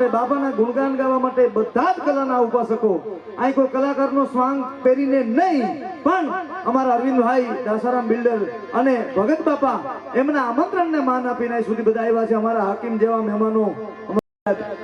માટે, બાબાના ગુણગાન ગાવા માટે બધા જ કલાના ઉપાસકો અહીં કોઈ કલાકારનો સ્વાંગ પહેરીને નહીં, પણ અમારા અરવિંદભાઈ દાસારામ બિલ્ડર અને ભગત બાપા એમના આમંત્રણને માન આપીને અહીં સુધી બધા આવ્યા છે. અમારા હાકીમ જેવા મહેમાનો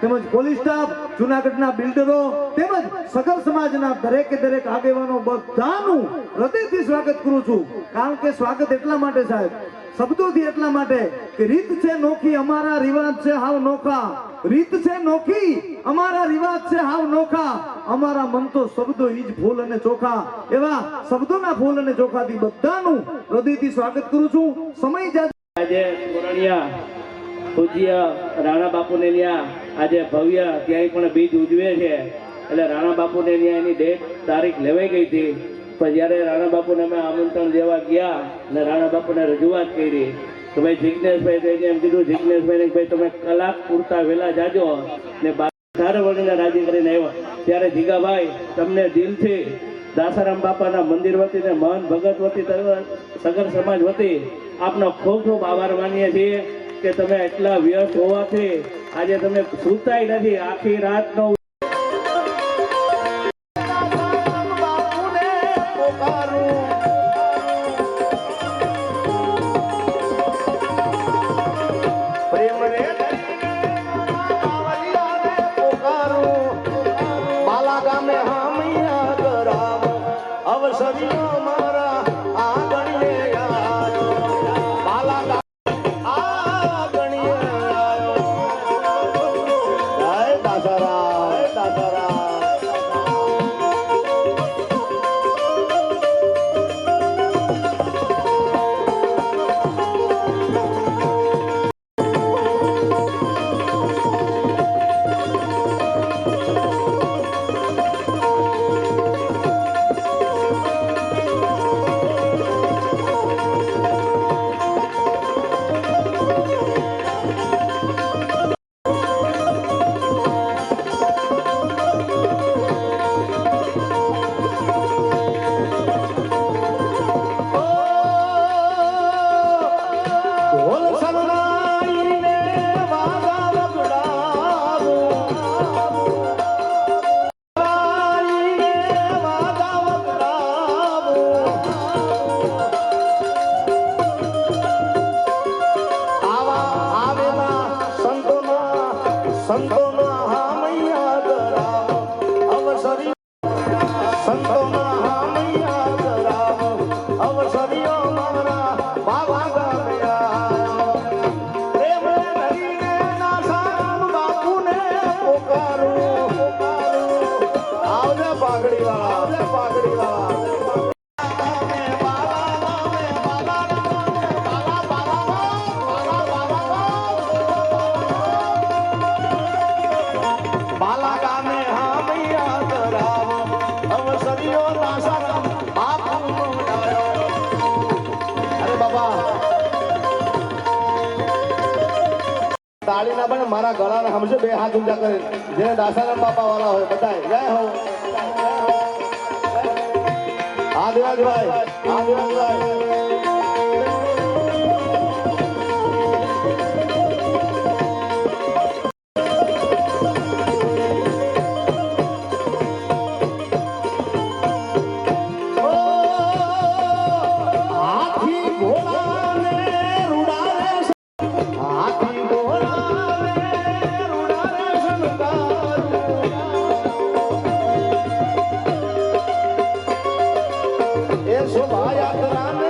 તેમજ પોલીસ સ્ટાફ, જૂનાગઢના બિલ્ડરો તેમજ સગર સમાજના દરેકે દરેક આગેવાનો બધાનું હૃદયથી સ્વાગત કરું છું. કારણ કે સ્વાગત એટલા માટે સાહેબ, શબ્દોથી એટલા માટે કે રીત છે નોખી, અમારા રિવાજ છે હાવ નોખા. રીત છે નોખી, અમારા રિવાજ છે હાવ નોખા. અમારા મન તો શબ્દો ઈજ ફૂલ અને ચોખા. એવા શબ્દોના ફૂલ અને ચોખાથી બધાનું હૃદયથી સ્વાગત કરું છું. સમય આજે કોરણિયા પૂજ્ય રાણા બાપુને ત્યાં આજે ભવ્ય ત્યાંય પણ બીજ ઉજવે છે. એટલે રાણા બાપુને ત્યાં એની ડેટ તારીખ લેવાઈ ગઈ હતી, પણ જ્યારે રાણા બાપુને અમે આમંત્રણ દેવા ગયા અને રાણા બાપુને રજૂઆત કરી તો ભાઈ જિજ્ઞેશભાઈ એમ કીધું, જિજ્ઞેશભાઈ ભાઈ તમે કલાક પૂરતા વહેલા જાજો ને 18 વર્ષને રાજી કરીને આવ્યા. ત્યારે જીગાભાઈ તમને દિલથી દાસારામ બાપાના મંદિર વતી ને મહંત ભગત વતી સગર સમાજ વતી આપનો ખૂબ ખૂબ આભાર માનીએ છીએ કે તમે એટલા વ્યસ્ત હોવાથી આજે તમે સૂતાય નથી આખી રાતનો. તાળી ના બને મારા ગળાને સમજો, બે હાથ ઊંચા કરે જેને દાસારામ બાપા વાળા હોય બધાય જય હો. હા દેવાજભાઈ, હા દેવાજભાઈ. શોભાયાત્રા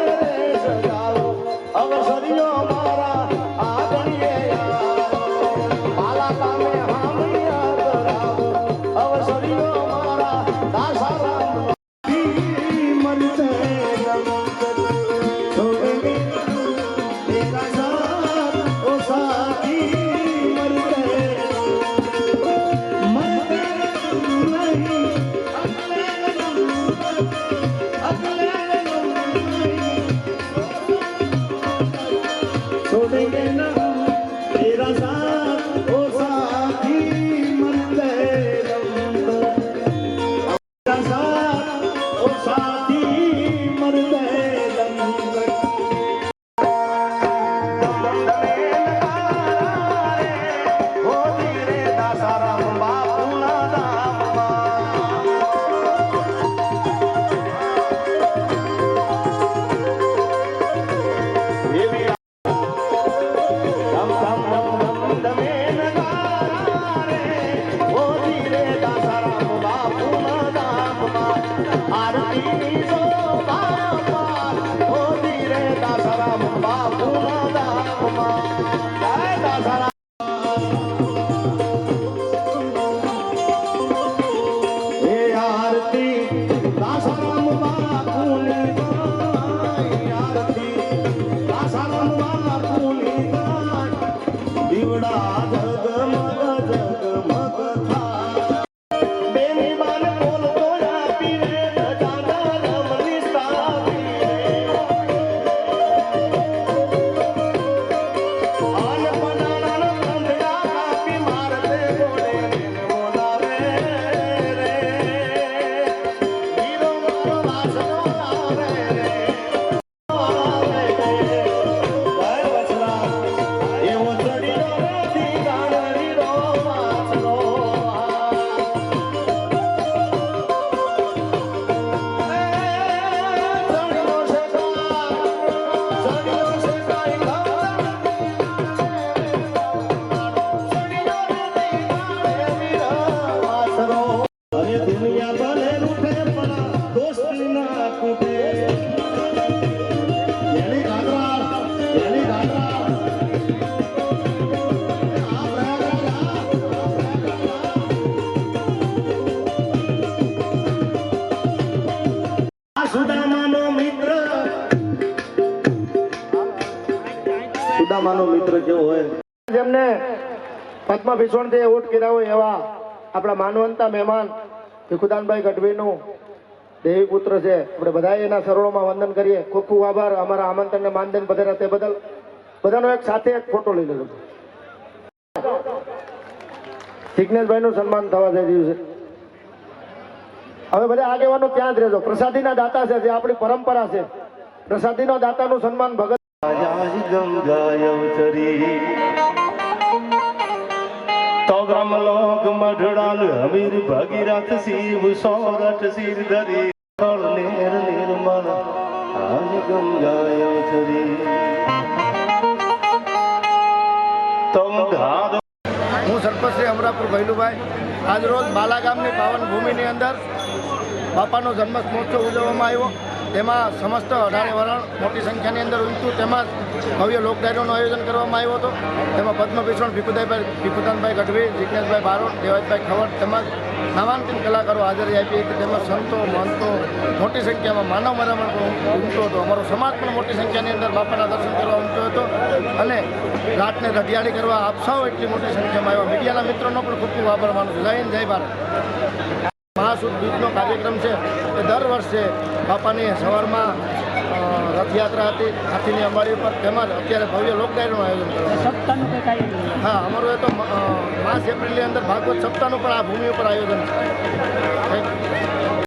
પાણીની શોભા પાર, ઓ ધીરે દાસારામ બાપુના ધામમાં. જય દાસારામ. હે આરતી દાસારામ બાપુની ગાય, આરતી દાસારામ બાપુની ગાય, દીવડા જગમગ જગમગ થાય. બેની બાન બોલતો આપી રે, દાદા રમની સ્થાપી રે. આન પડાણાનો કંધડા કાપી મારતે ગોળે બોલાવે રે. વીરો મારો વાસણો આવે રે, આવે રે. જય વચલા એવો ચડીનો નથી ગાણરીનો વાસણો. ચડ્યો છે કાંઈ અરે દુનિયા ભલે રૂઠે પણ દોસ્તી ના તૂટે. જેની ગાગરા, જેની ગાગરા. આ સુદામાનો મિત્ર, સુદામાનો મિત્ર કેવો હોય? જેમને પદ્મભૂષણ થી એવોર્ડ કર્યા હોય એવા આપણા માનવંતા મહેમાન ભીખુદાનભાઈ ગઢવીનું દેવી પુત્ર છે. આપણે બધાએ એના શરણોમાં વંદન કરીએ. ખૂબ ખૂબ આભાર અમારા આમંત્રણને માનદેન પધાર્યા તે બદલ. બધાનો એક સાથે એક ફોટો લઈ લેજો. જિજ્ઞેશભાઈનું સન્માન થવા જઈ રહ્યું છે. હવે બધા આગેવાનો ત્યાં જ રહેજો. પ્રસાદીના દાતા છે, જે આપણી પરંપરા છે. પ્રસાદીનો દાતાનું સન્માન ભગત તો બ્રહ્મલોક મઢડાલ હમીર ભગીરથ શિવ સોરઠ સિર ધરી નેર નિર્મલ આજ ગંગાય ચરી તમ ધાર. હું સરપંચ શ્રી અમરાપુર ભૈલુભાઈ. આજ રોજ બાલા ગામની પાવન ભૂમિની અંદર બાપાનો જન્મ મહોત્સવ ઉજવવામાં આવ્યો. તેમાં સમસ્ત 18 વરણ મોટી સંખ્યાની અંદર ઉમટ્યું. તેમાં ભવ્ય લોક ડાયરોનું આયોજન કરવામાં આવ્યું હતું. તેમાં પદ્મભૂષણ ભીખુદાનભાઈ ગઢવી, જિજ્ઞેશભાઈ બારોટ, દેવાજભાઈ ખવડ તેમજ નામાંકિત કલાકારો હાજરી આપી હતી. તેમજ સંતો મહંતો મોટી સંખ્યામાં માનવ મરામણ પણ ઉમટ્યો હતો. અમારો સમાજ પણ મોટી સંખ્યાની અંદર બાપાના દર્શન કરવા ઉમટ્યો હતો અને રાતને રઢિયાળી કરવા આપ સૌ એટલી મોટી સંખ્યામાં આવ્યા. મીડિયાના મિત્રોનો પણ ખૂબ ખૂબ આભાર માનું છું. જય હિન્દ, જય ભારત. મહાસુદ બીજનો કાર્યક્રમ છે એ દર વર્ષે બાપાની સવારમાં રથયાત્રા હતી હાથીની અંબાડી ઉપર. તેમજ અત્યારે ભવ્ય લોક ડાયરોનું આયોજન કરવામાં હા, અમારું એ તો માર્ચ એપ્રિલની અંદર ભાગવત સપ્તાહનું પણ આ ભૂમિ ઉપર આયોજન છે.